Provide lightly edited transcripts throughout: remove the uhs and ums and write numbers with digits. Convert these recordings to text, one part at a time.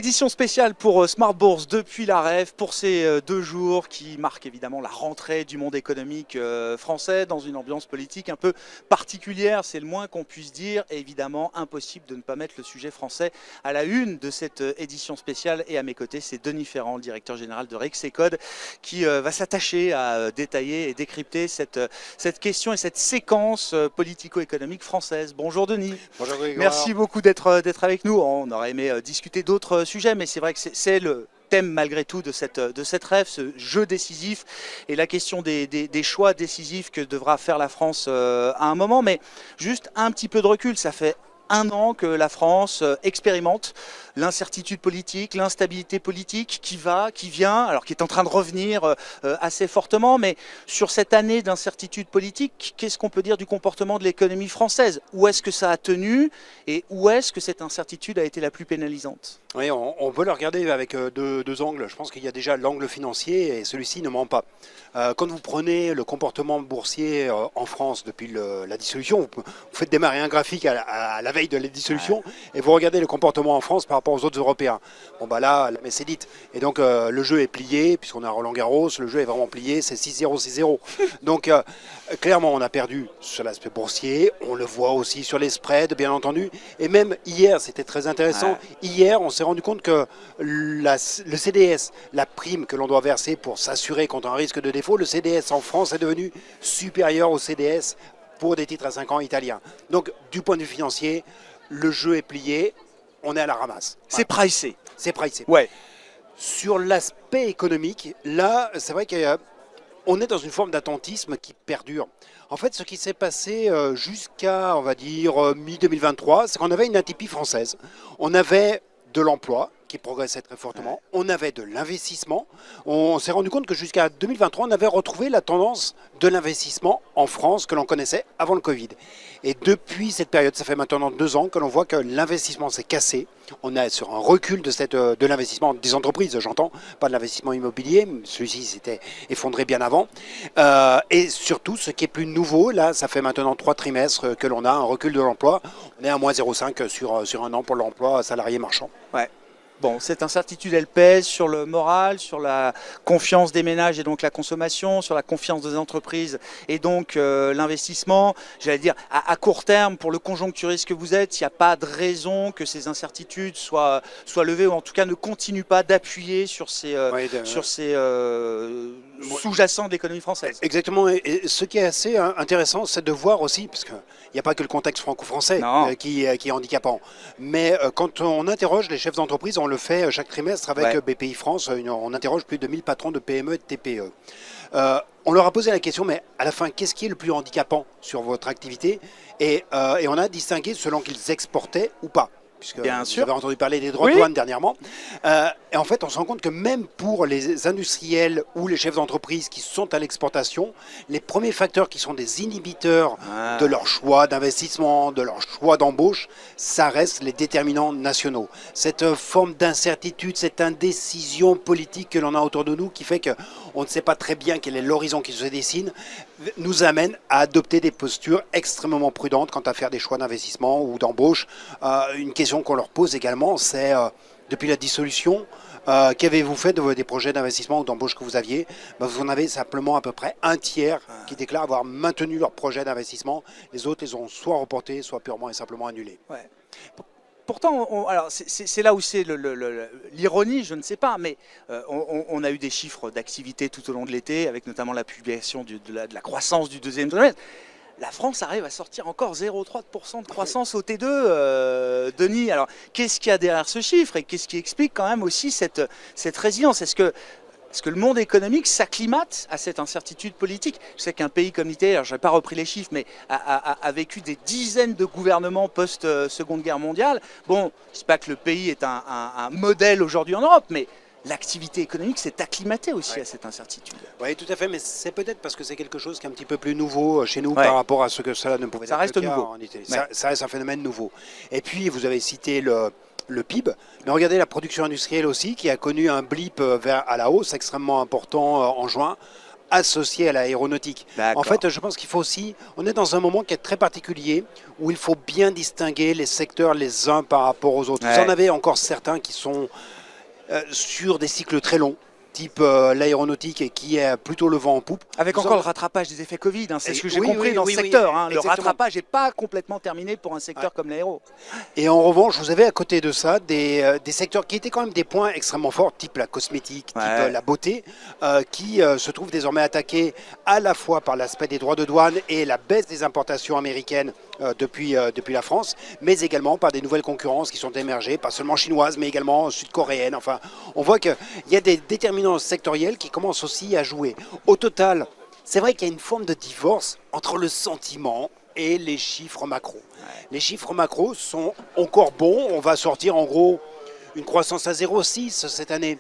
Édition spéciale pour Smart Bourse depuis la REF pour ces 2 jours qui marquent évidemment la rentrée du monde économique français dans une ambiance politique un peu particulière, c'est le moins qu'on puisse dire. Et évidemment, impossible de ne pas mettre le sujet français à la une de cette édition spéciale. Et à mes côtés, c'est Denis Ferrand, le directeur général de Rexecode, qui va s'attacher à détailler et décrypter cette question et cette séquence politico-économique française. Bonjour Denis. Bonjour Grégoire. Merci beaucoup d'être avec nous. On aurait aimé discuter d'autres sujets, mais c'est vrai que c'est le thème malgré tout de cette REF, ce jeu décisif et la question des choix décisifs que devra faire la France à un moment. Mais juste un petit peu de recul, ça fait 1 an que la France expérimente l'incertitude politique, l'instabilité politique qui va, qui vient, alors qui est en train de revenir assez fortement. Mais sur cette année d'incertitude politique, qu'est-ce qu'on peut dire du comportement de l'économie française? Où est-ce que ça a tenu et où est-ce que cette incertitude a été la plus pénalisante? Oui, on peut le regarder avec deux angles. Je pense qu'il y a déjà l'angle financier et celui-ci ne ment pas. Quand vous prenez le comportement boursier en France depuis la dissolution, vous faites démarrer un graphique à la veille de la dissolution et vous regardez le comportement en France par rapport aux autres Européens. Bon bah là, la messe est dite. Et donc le jeu est plié, puisqu'on a Roland Garros, le jeu est vraiment plié, c'est 6-0, 6-0. Donc clairement on a perdu sur l'aspect boursier, on le voit aussi sur les spreads bien entendu. Et même hier, c'était très intéressant, hier on s'est rendu compte que le CDS, la prime que l'on doit verser pour s'assurer contre un risque de défaut, le CDS en France est devenu supérieur au CDS pour des titres à 5 ans italiens. Donc du point de vue financier, le jeu est plié, on est à la ramasse. C'est pricé. C'est pricé. Ouais. Sur l'aspect économique, là, c'est vrai qu'on est dans une forme d'attentisme qui perdure. En fait, ce qui s'est passé jusqu'à, on va dire, mi-2023, c'est qu'on avait une atypie française. On avait de l'emploi qui progressait très fortement, on avait de l'investissement. On s'est rendu compte que jusqu'à 2023, on avait retrouvé la tendance de l'investissement en France que l'on connaissait avant le Covid. Et depuis cette période, ça fait maintenant 2 ans que l'on voit que l'investissement s'est cassé. On est sur un recul de l'investissement des entreprises, j'entends, pas de l'investissement immobilier, celui-ci s'était effondré bien avant. Et surtout, ce qui est plus nouveau, là, ça fait maintenant 3 trimestres que l'on a un recul de l'emploi. On est à moins 0,5 sur 1 an pour l'emploi salarié marchand. Ouais. Bon, cette incertitude, elle pèse sur le moral, sur la confiance des ménages et donc la consommation, sur la confiance des entreprises et donc l'investissement. J'allais dire, à court terme, pour le conjoncturiste que vous êtes, il n'y a pas de raison que ces incertitudes soient levées ou en tout cas ne continuent pas d'appuyer sur ces sous-jacents de l'économie française. Exactement. Et ce qui est assez intéressant, c'est de voir aussi, parce qu'il n'y a pas que le contexte franco-français qui est handicapant, mais quand on interroge les chefs d'entreprise, on le fait chaque trimestre avec BPI France, on interroge plus de 1000 patrons de PME et de TPE. On leur a posé la question, mais à la fin, qu'est-ce qui est le plus handicapant sur votre activité et on a distingué selon qu'ils exportaient ou pas. Puisque vous avez entendu parler des droits de douane dernièrement. Et en fait, on se rend compte que même pour les industriels ou les chefs d'entreprise qui sont à l'exportation, les premiers facteurs qui sont des inhibiteurs de leur choix d'investissement, de leur choix d'embauche, ça reste les déterminants nationaux. Cette forme d'incertitude, cette indécision politique que l'on a autour de nous qui fait qu'on ne sait pas très bien quel est l'horizon qui se dessine, nous amène à adopter des postures extrêmement prudentes quant à faire des choix d'investissement ou d'embauche. Une question qu'on leur pose également, c'est depuis la dissolution, qu'avez-vous fait des projets d'investissement ou d'embauche que vous aviez? Vous en avez simplement à peu près un tiers qui déclarent avoir maintenu leur projet d'investissement. Les autres les ont soit reportés, soit purement et simplement annulés. Ouais. Pourtant, alors c'est là où c'est l'ironie, je ne sais pas, mais on a eu des chiffres d'activité tout au long de l'été, avec notamment la publication de la croissance du 2e trimestre. La France arrive à sortir encore 0,3% de croissance au T2, Denis. Alors, qu'est-ce qu'il y a derrière ce chiffre et qu'est-ce qui explique quand même aussi cette résilience? Est-ce que le monde économique s'acclimate à cette incertitude politique? Je sais qu'un pays comme l'Italie, alors je n'ai pas repris les chiffres, mais a vécu des dizaines de gouvernements post-Seconde Guerre mondiale. Bon, je ne dis pas que le pays est un modèle aujourd'hui en Europe, mais l'activité économique s'est acclimatée aussi à cette incertitude. Oui, tout à fait, mais c'est peut-être parce que c'est quelque chose qui est un petit peu plus nouveau chez nous par rapport à ce que cela ne pouvait être le cas en Italie. Ça reste un phénomène nouveau. Et puis, vous avez cité le PIB, mais regardez la production industrielle aussi, qui a connu un blip à la hausse extrêmement important en juin. associés à l'aéronautique. En fait, je pense qu'il faut aussi, on est dans un moment qui est très particulier, où il faut bien distinguer les secteurs les uns par rapport aux autres. Vous en avez encore certains qui sont sur des cycles très longs, type l'aéronautique et qui est plutôt le vent en poupe. Avec encore le rattrapage des effets Covid, c'est ce que j'ai compris dans ce secteur. Le rattrapage n'est pas complètement terminé pour un secteur comme l'aéro. Et en revanche, vous avez à côté de ça des secteurs qui étaient quand même des points extrêmement forts, type la cosmétique, type la beauté, qui se trouvent désormais attaqués à la fois par l'aspect des droits de douane et la baisse des importations américaines depuis la France, mais également par des nouvelles concurrences qui sont émergées, pas seulement chinoises, mais également sud-coréennes. Enfin, on voit qu'il y a des déterminants sectoriels qui commencent aussi à jouer. Au total, c'est vrai qu'il y a une forme de divorce entre le sentiment et les chiffres macro. Les chiffres macro sont encore bons. On va sortir en gros une croissance à 0,6 cette année.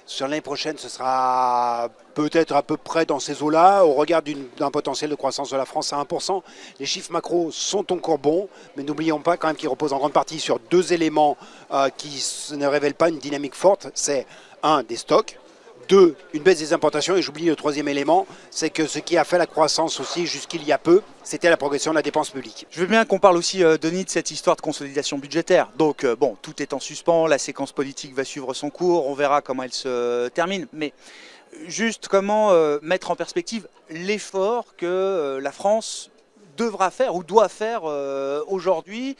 Sur l'année prochaine, ce sera peut-être à peu près dans ces eaux-là, au regard d'un potentiel de croissance de la France à 1%. Les chiffres macro sont encore bons, mais n'oublions pas quand même qu'ils reposent en grande partie sur deux éléments qui ne révèlent pas une dynamique forte. C'est un, des stocks. Deux, une baisse des importations. Et j'oublie le troisième élément, c'est que ce qui a fait la croissance aussi jusqu'il y a peu, c'était la progression de la dépense publique. Je veux bien qu'on parle aussi, Denis, de cette histoire de consolidation budgétaire. Donc, bon, tout est en suspens, la séquence politique va suivre son cours, on verra comment elle se termine. Mais juste comment mettre en perspective l'effort que la France devra faire ou doit faire aujourd'hui.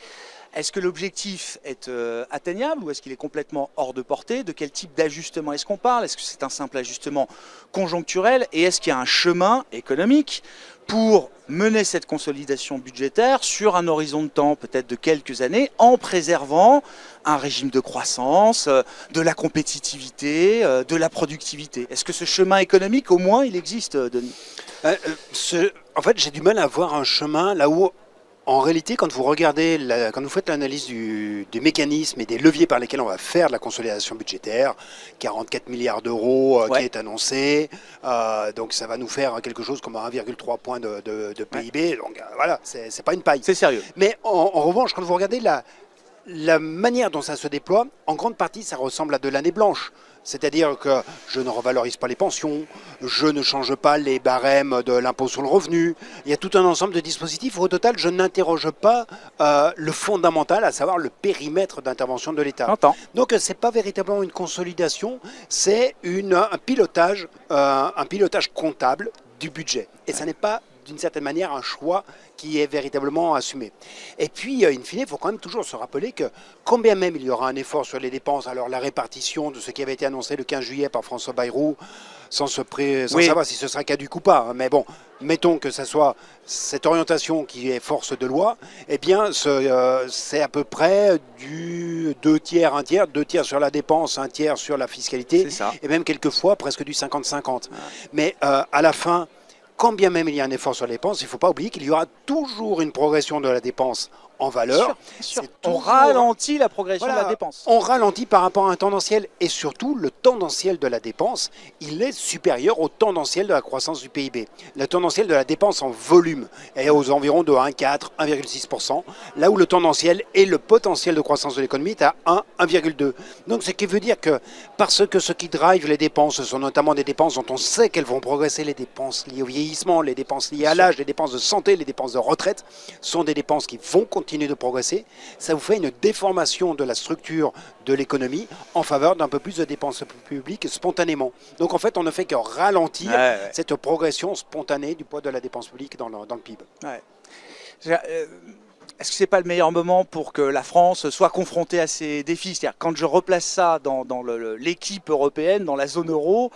Est-ce que l'objectif est atteignable ou est-ce qu'il est complètement hors de portée? De quel type d'ajustement est-ce qu'on parle? Est-ce que c'est un simple ajustement conjoncturel? Et est-ce qu'il y a un chemin économique pour mener cette consolidation budgétaire sur un horizon de temps peut-être de quelques années en préservant un régime de croissance, de la compétitivité, de la productivité? Est-ce que ce chemin économique, au moins, il existe, Denis? En fait, j'ai du mal à voir un chemin là où... En réalité, quand vous regardez, quand vous faites l'analyse du mécanisme et des leviers par lesquels on va faire de la consolidation budgétaire, 44 milliards d'euros qui est annoncé, donc ça va nous faire quelque chose comme 1,3 point de PIB, donc voilà, c'est pas une paille. C'est sérieux. Mais en revanche, quand vous regardez la manière dont ça se déploie, en grande partie, ça ressemble à de l'année blanche. C'est-à-dire que je ne revalorise pas les pensions, je ne change pas les barèmes de l'impôt sur le revenu. Il y a tout un ensemble de dispositifs. Au total, je n'interroge pas le fondamental, à savoir le périmètre d'intervention de l'État. Donc, ce n'est pas véritablement une consolidation, c'est un pilotage comptable du budget. Et ça n'est pas, d'une certaine manière, un choix qui est véritablement assumé. Et puis, in fine, il faut quand même toujours se rappeler que, quand bien même il y aura un effort sur les dépenses, alors la répartition de ce qui avait été annoncé le 15 juillet par François Bayrou, sans savoir si ce sera caduc ou pas, hein, mais bon, mettons que ce soit cette orientation qui est force de loi, eh bien, c'est à peu près du 2 tiers, 1 tiers, 2 tiers sur la dépense, 1 tiers sur la fiscalité, et même quelquefois presque du 50-50. Mais à la fin, quand bien même il y a un effort sur les dépenses, il ne faut pas oublier qu'il y aura toujours une progression de la dépense en valeur. Bien sûr. On ralentit la progression de la dépense. On ralentit par rapport à un tendanciel. Et surtout, le tendanciel de la dépense, il est supérieur au tendanciel de la croissance du PIB. Le tendanciel de la dépense en volume est aux environs de 1,4, 1,6%, là où le tendanciel et le potentiel de croissance de l'économie est à 1, 1,2. Donc ce qui veut dire que, parce que ce qui drive les dépenses, ce sont notamment des dépenses dont on sait qu'elles vont progresser, les dépenses liées au vieillissement, les dépenses liées à l'âge, les dépenses de santé, les dépenses de retraite, sont des dépenses qui vont continuer de progresser, ça vous fait une déformation de la structure de l'économie en faveur d'un peu plus de dépenses publiques spontanément. Donc en fait, on ne fait que ralentir cette progression spontanée du poids de la dépense publique dans le PIB. Est-ce que ce n'est pas le meilleur moment pour que la France soit confrontée à ces défis? C'est-à-dire, quand je replace ça dans l'équipe européenne, dans la zone euro,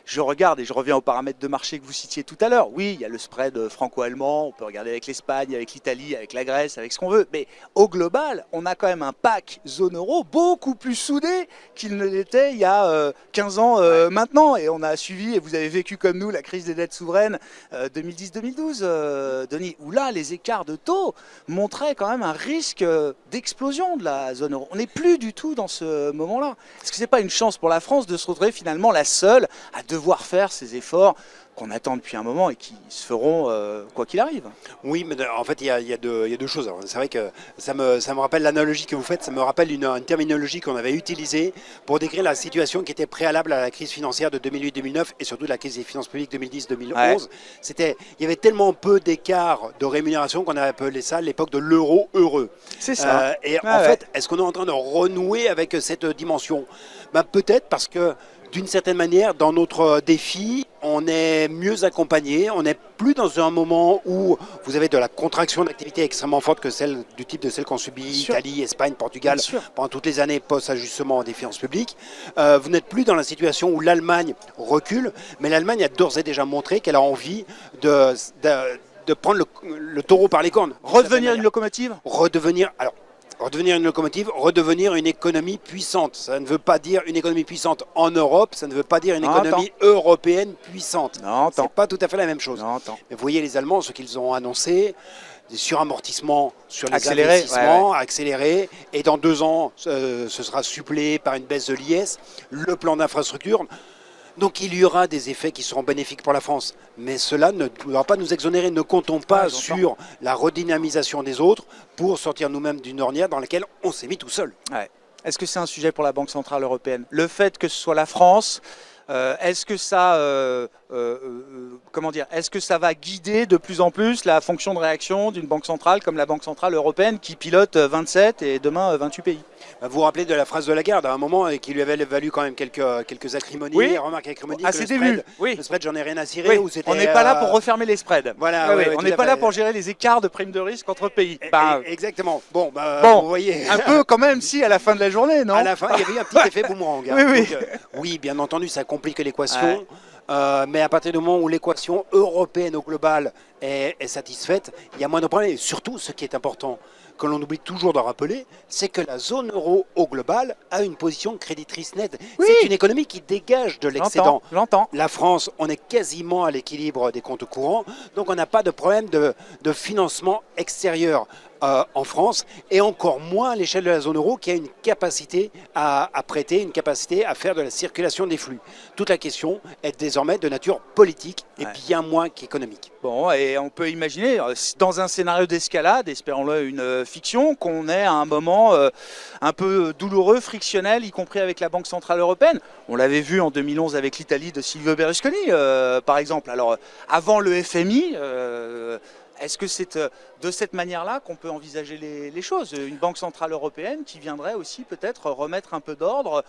je regarde et je reviens aux paramètres de marché que vous citiez tout à l'heure. Oui, il y a le spread franco-allemand, on peut regarder avec l'Espagne, avec l'Italie, avec la Grèce, avec ce qu'on veut. Mais au global, on a quand même un pack zone euro beaucoup plus soudé qu'il ne l'était il y a 15 ans maintenant. Et on a suivi, et vous avez vécu comme nous, la crise des dettes souveraines 2010-2012, Denis, où là, les écarts de taux montraient quand même un risque d'explosion de la zone euro. On n'est plus du tout dans ce moment-là. Est-ce que ce n'est pas une chance pour la France de se retrouver finalement la seule à devoir faire ces efforts qu'on attend depuis un moment et qui se feront quoi qu'il arrive. Oui, mais en fait, il y a deux choses. C'est vrai que ça me rappelle l'analogie que vous faites, ça me rappelle une terminologie qu'on avait utilisée pour décrire la situation qui était préalable à la crise financière de 2008-2009 et surtout la crise des finances publiques 2010-2011. Il y avait tellement peu d'écart de rémunération qu'on avait appelé ça l'époque de l'euro heureux. C'est ça. En fait, est-ce qu'on est en train de renouer avec cette dimension? Peut-être parce que d'une certaine manière, dans notre défi, on est mieux accompagné. On n'est plus dans un moment où vous avez de la contraction d'activité extrêmement forte que celle du type de celle qu'ont subi Italie, Espagne, Portugal pendant toutes les années post-ajustement des finances publiques. Vous n'êtes plus dans la situation où l'Allemagne recule, mais l'Allemagne a d'ores et déjà montré qu'elle a envie de prendre le taureau par les cornes. Redevenir une locomotive ? Redevenir une locomotive, redevenir une économie puissante. Ça ne veut pas dire une économie puissante en Europe, ça ne veut pas dire une économie européenne puissante. C'est pas tout à fait la même chose. Mais vous voyez les Allemands, ce qu'ils ont annoncé, des suramortissements sur les investissements accélérés, et dans 2 ans, ce sera suppléé par une baisse de l'IS, le plan d'infrastructure. Donc il y aura des effets qui seront bénéfiques pour la France. Mais cela ne doit pas nous exonérer. Ne comptons pas sur la redynamisation des autres pour sortir nous-mêmes d'une ornière dans laquelle on s'est mis tout seul. Est-ce que c'est un sujet pour la Banque Centrale Européenne? Le fait que ce soit la France, est-ce que ça, est-ce que ça va guider de plus en plus la fonction de réaction d'une banque centrale comme la Banque Centrale Européenne qui pilote 27 et demain 28 pays? Vous vous rappelez de la phrase de Lagarde à un moment et qui lui avait valu quand même quelques acrimonies, remarques acrimonies. Le spread, j'en ai rien à cirer. On n'est pas là pour refermer les spreads. Voilà, on n'est pas là pour gérer les écarts de primes de risque entre pays. Exactement. Bon, vous voyez. Un peu quand même si à la fin de la journée, non? À la fin, il y avait un petit effet boomerang. Oui, bien entendu, ça complique l'équation. Mais à partir du moment où l'équation européenne au global est satisfaite, il y a moins de problèmes. Et surtout, ce qui est important, que l'on oublie toujours de rappeler, c'est que la zone euro au global a une position créditrice nette. C'est une économie qui dégage de l'excédent. La France, on est quasiment à l'équilibre des comptes courants, donc on n'a pas de problème de financement extérieur en France, et encore moins à l'échelle de la zone euro qui a une capacité à prêter, une capacité à faire de la circulation des flux. Toute la question est désormais de nature politique et bien moins qu'économique. Bon, et on peut imaginer, dans un scénario d'escalade, espérons-le une fiction, qu'on ait à un moment un peu douloureux, frictionnel, y compris avec la Banque Centrale Européenne. On l'avait vu en 2011 avec l'Italie de Silvio Berlusconi, par exemple. Alors, avant le FMI... est-ce que c'est de cette manière-là qu'on peut envisager les choses? Une banque centrale européenne qui viendrait aussi peut-être remettre un peu d'ordre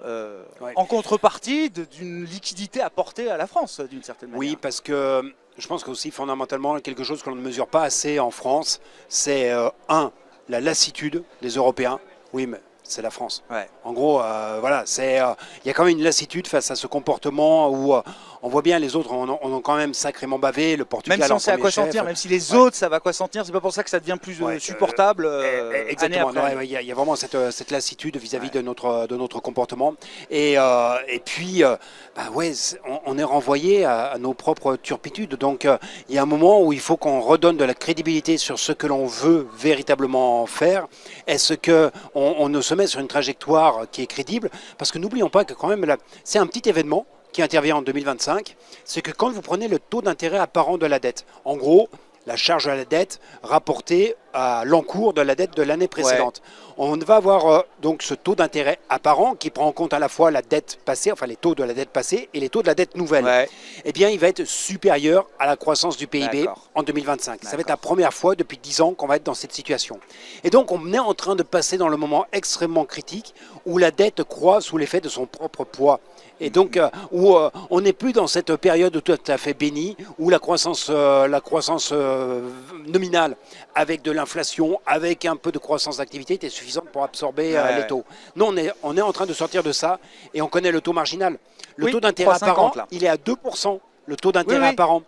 en contrepartie d'une liquidité apportée à la France, d'une certaine manière. Oui, parce que je pense qu'aussi fondamentalement, quelque chose que l'on ne mesure pas assez en France, c'est la lassitude des Européens. Oui, mais c'est la France. En gros, il y a quand même une lassitude face à ce comportement où on voit bien les autres ont quand même sacrément bavé, le Portugal même si on sait à quoi s'en tenir, même si les autres savent à quoi s'en tenir, c'est pas pour ça que ça devient plus supportable. Exactement. Il y a vraiment cette lassitude vis-à-vis de notre comportement. Et puis, on est renvoyé à nos propres turpitudes. Donc, il y a un moment où il faut qu'on redonne de la crédibilité sur ce que l'on veut véritablement faire. Est-ce qu'on ne se met sur une trajectoire qui est crédible? Parce que n'oublions pas que quand même, c'est un petit événement qui intervient en 2025, c'est que quand vous prenez le taux d'intérêt apparent de la dette, en gros, la charge de la dette rapportée à l'encours de la dette de l'année précédente. On va avoir donc ce taux d'intérêt apparent qui prend en compte à la fois la dette passée, enfin les taux de la dette passée et les taux de la dette nouvelle. Eh bien, il va être supérieur à la croissance du PIB en 2025. Ça va être la première fois depuis 10 ans qu'on va être dans cette situation. Et donc, on est en train de passer dans le moment extrêmement critique où la dette croît sous l'effet de son propre poids. Et donc, où on n'est plus dans cette période tout à fait bénie, où la croissance nominale, avec de l'inflation, avec un peu de croissance d'activité, était suffisante pour absorber les taux. Nous, on est en train de sortir de ça, et on connaît le taux marginal. Le taux d'intérêt apparent, il est à 2%. Le taux d'intérêt apparent.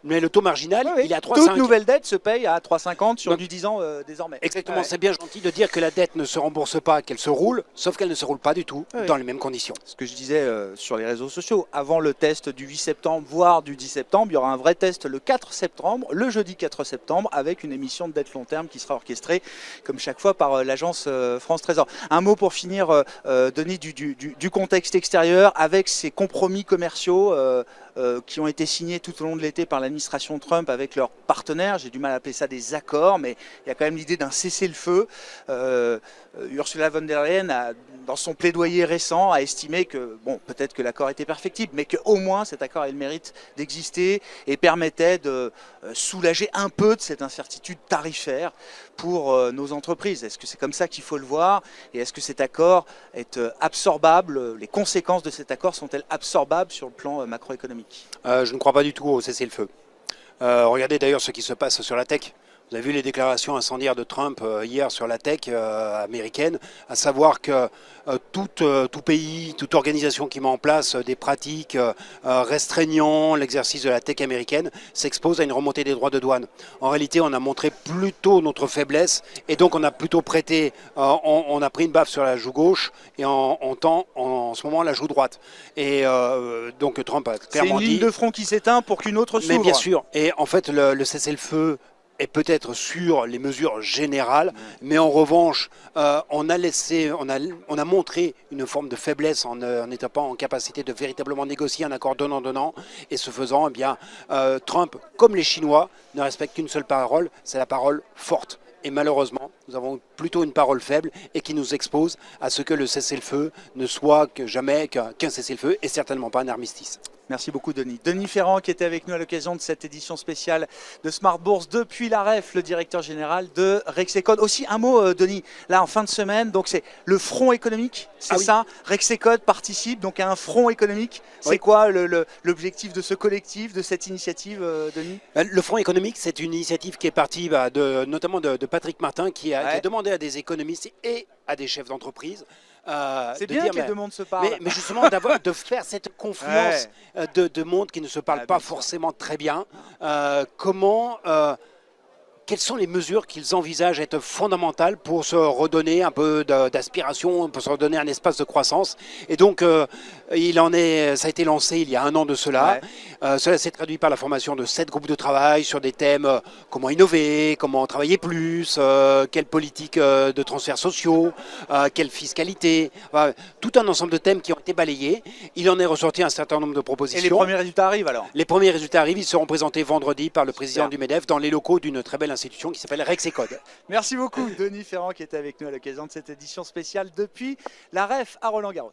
Mais le taux marginal, il est à 3,5. Toute nouvelle dette se paye à 3,50 sur du 10 ans désormais. Exactement, c'est bien gentil de dire que la dette ne se rembourse pas, qu'elle se roule, sauf qu'elle ne se roule pas du tout dans les mêmes conditions. Ce que je disais sur les réseaux sociaux, avant le test du 8 septembre, voire du 10 septembre, il y aura un vrai test le 4 septembre, le jeudi 4 septembre, avec une émission de dette long terme qui sera orchestrée, comme chaque fois, par l'agence France Trésor. Un mot pour finir, Denis, du contexte extérieur, avec ces compromis commerciaux qui ont été signés tout au long de l'été par l'administration Trump avec leurs partenaires. J'ai du mal à appeler ça des accords, mais il y a quand même l'idée d'un cessez-le-feu. Ursula von der Leyen, dans son plaidoyer récent, a estimé que, bon, peut-être que l'accord était perfectible, mais qu'au moins cet accord ait le mérite d'exister et permettait de soulager un peu de cette incertitude tarifaire pour nos entreprises. Est-ce que c'est comme ça qu'il faut le voir? Et est-ce que cet accord est absorbable? Les conséquences de cet accord sont-elles absorbables sur le plan macroéconomique? Je ne crois pas du tout au cessez-le-feu. Regardez d'ailleurs ce qui se passe sur la tech. Vous avez vu les déclarations incendiaires de Trump hier sur la tech américaine, à savoir que tout pays, toute organisation qui met en place des pratiques restreignant l'exercice de la tech américaine s'expose à une remontée des droits de douane. En réalité, on a montré plutôt notre faiblesse et donc on a plutôt prêté, on a pris une baffe sur la joue gauche et on tend en ce moment la joue droite. Et donc Trump a clairement dit... C'est une ligne de front qui s'éteint pour qu'une autre s'ouvre. Mais bien sûr. Et en fait, le cessez-le-feu est peut-être sur les mesures générales, mais en revanche, on a montré une forme de faiblesse en n'étant pas en capacité de véritablement négocier un accord donnant-donnant, et ce faisant, eh bien, Trump, comme les Chinois, ne respecte qu'une seule parole, c'est la parole forte. Et malheureusement, nous avons plutôt une parole faible et qui nous expose à ce que le cessez-le-feu ne soit que jamais qu'un cessez-le-feu et certainement pas un armistice. Merci beaucoup Denis. Denis Ferrand qui était avec nous à l'occasion de cette édition spéciale de Smart Bourse depuis la REF, le directeur général de Rexecode. Aussi un mot Denis, là en fin de semaine, donc c'est le front économique, c'est ça? Rexecode participe donc à un front économique. C'est quoi l'objectif de ce collectif, de cette initiative Denis? Le front économique, c'est une initiative qui est partie notamment de Patrick Martin qui a demandé à des économistes et à des chefs d'entreprise c'est bien que les deux mondes se parlent. Mais justement, de faire cette confluence de mondes qui ne se parlent pas forcément très bien. Quelles sont les mesures qu'ils envisagent être fondamentales pour se redonner un peu d'aspiration, pour se redonner un espace de croissance? Et donc, ça a été lancé il y a un an de cela. Cela s'est traduit par la formation de 7 groupes de travail sur des thèmes comment innover, comment travailler plus, quelle politique de transferts sociaux, quelle fiscalité, tout un ensemble de thèmes qui ont été balayés. Il en est ressorti un certain nombre de propositions. Et les premiers résultats arrivent alors? Les premiers résultats arrivent, ils seront présentés vendredi par le président du MEDEF dans les locaux d'une très belle institution qui s'appelle Rexecode. Merci beaucoup Denis Ferrand qui était avec nous à l'occasion de cette édition spéciale depuis la REF à Roland-Garros.